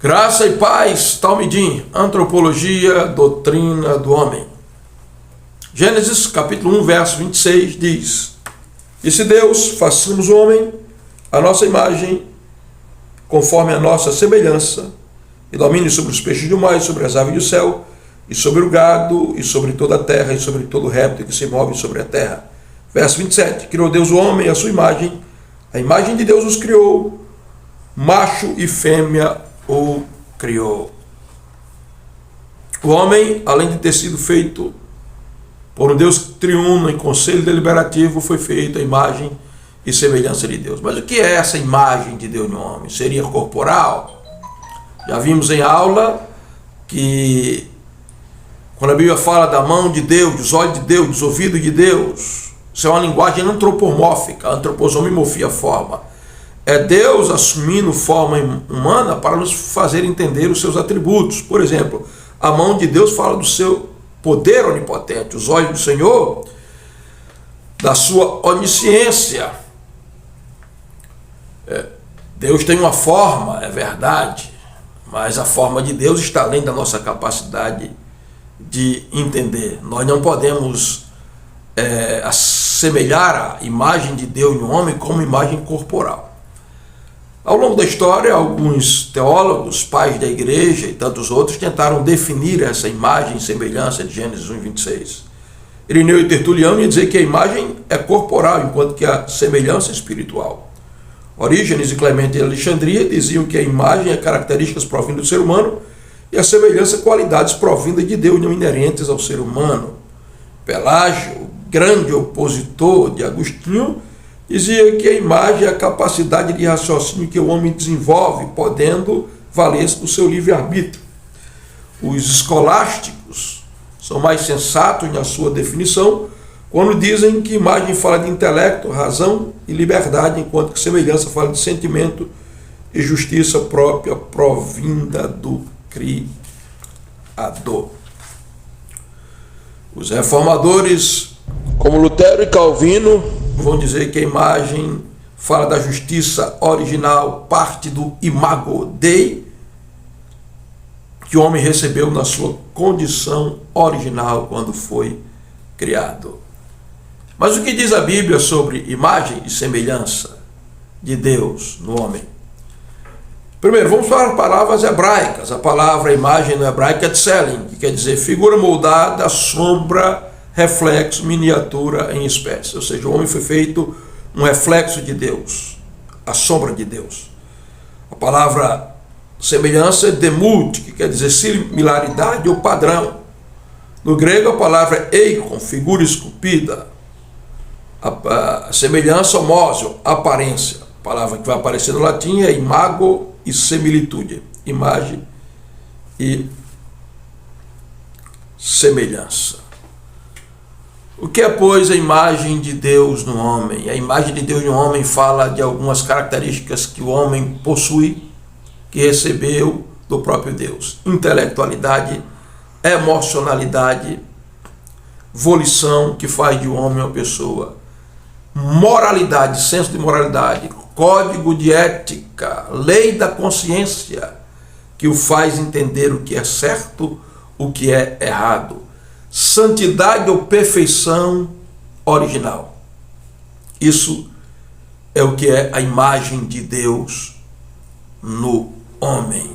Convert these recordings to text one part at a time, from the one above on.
Graça e paz, Talmidim, Antropologia, Doutrina do Homem. Gênesis capítulo 1, verso 26 diz: Disse Deus, façamos o homem a nossa imagem, conforme a nossa semelhança, e domine sobre os peixes do mar, e sobre as aves do céu, e sobre o gado, e sobre toda a terra, e sobre todo réptil que se move sobre a terra. Verso 27, criou Deus o homem à sua imagem, a imagem de Deus os criou, macho e fêmea o criou. O homem, além de ter sido feito por um Deus triuno em conselho deliberativo, foi feito a imagem e semelhança de Deus. Mas o que é essa imagem de Deus no homem? Seria corporal? Já vimos em aula que quando a Bíblia fala da mão de Deus, dos olhos de Deus, dos ouvidos de Deus, isso é uma linguagem antropomórfica, antroposomimorfia forma. É Deus assumindo forma humana para nos fazer entender os seus atributos. Por exemplo, a mão de Deus fala do seu poder onipotente, os olhos do Senhor, da sua onisciência. Deus tem uma forma, é verdade, mas a forma de Deus está além da nossa capacidade de entender. Nós não podemos assemelhar a imagem de Deus no homem como imagem corporal. Ao longo da história, alguns teólogos, pais da igreja e tantos outros tentaram definir essa imagem e semelhança de Gênesis 1:26. Irineu e Tertuliano iam dizer que a imagem é corporal, enquanto que a semelhança é espiritual. Orígenes e Clemente de Alexandria diziam que a imagem é características provindas do ser humano e a semelhança qualidades provindas de Deus, não inerentes ao ser humano. Pelágio, grande opositor de Agostinho, dizia que a imagem é a capacidade de raciocínio que o homem desenvolve, podendo valer-se do seu livre-arbítrio. Os escolásticos são mais sensatos na sua definição, quando dizem que imagem fala de intelecto, razão e liberdade, enquanto que semelhança fala de sentimento e justiça própria provinda do Criador. Os reformadores, como Lutero e Calvino, vão dizer que a imagem fala da justiça original, parte do imago Dei, que o homem recebeu na sua condição original quando foi criado. Mas o que diz a Bíblia sobre imagem e semelhança de Deus no homem? Primeiro, vamos para as palavras hebraicas. A palavra imagem no hebraico é tselem, que quer dizer figura moldada, sombra, reflexo, miniatura em espécie. Ou seja, o homem foi feito um reflexo de Deus, a sombra de Deus. A palavra semelhança é demut, que quer dizer similaridade ou padrão. No grego, a palavra é eikon, figura esculpida. A semelhança, homóseo, aparência. A palavra que vai aparecer no latim é imago e similitude. Imagem e semelhança. O que é, pois, a imagem de Deus no homem? A imagem de Deus no homem fala de algumas características que o homem possui, que recebeu do próprio Deus. Intelectualidade, emocionalidade, volição, que faz de um homem uma pessoa. Moralidade, senso de moralidade, código de ética, lei da consciência, que o faz entender o que é certo, o que é errado. Santidade ou perfeição original. Isso é o que é a imagem de Deus no homem.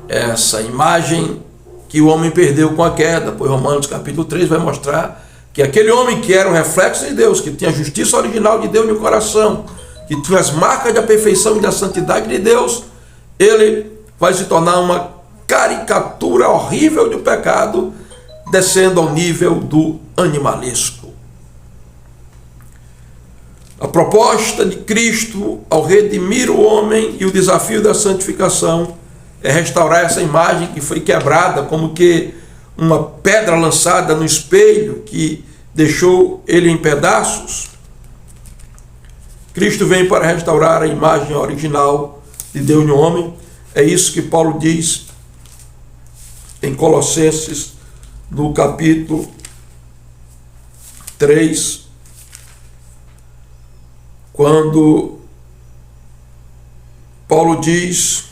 Essa imagem que o homem perdeu com a queda, pois Romanos capítulo 3 vai mostrar que aquele homem que era o reflexo de Deus, que tinha a justiça original de Deus no coração, que tinha as marcas da perfeição e da santidade de Deus, ele vai se tornar uma caricatura horrível do pecado, descendo ao nível do animalesco. A proposta de Cristo ao redimir o homem e o desafio da santificação é restaurar essa imagem que foi quebrada, como que uma pedra lançada no espelho que deixou ele em pedaços. Cristo vem para restaurar a imagem original de Deus no homem. É isso que Paulo diz em Colossenses, no capítulo 3, quando Paulo diz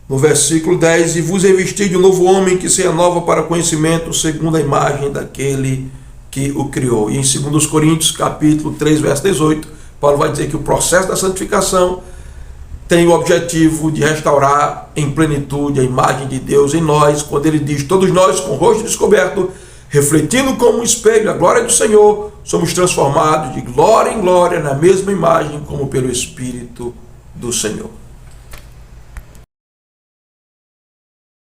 no versículo 10, e vos revesti de um novo homem que se renova para conhecimento segundo a imagem daquele que o criou. E em 2 Coríntios, capítulo 3, verso 18, Paulo vai dizer que o processo da santificação tem o objetivo de restaurar em plenitude a imagem de Deus em nós, quando ele diz: todos nós, com o rosto descoberto, refletindo como um espelho a glória do Senhor, somos transformados de glória em glória na mesma imagem como pelo Espírito do Senhor.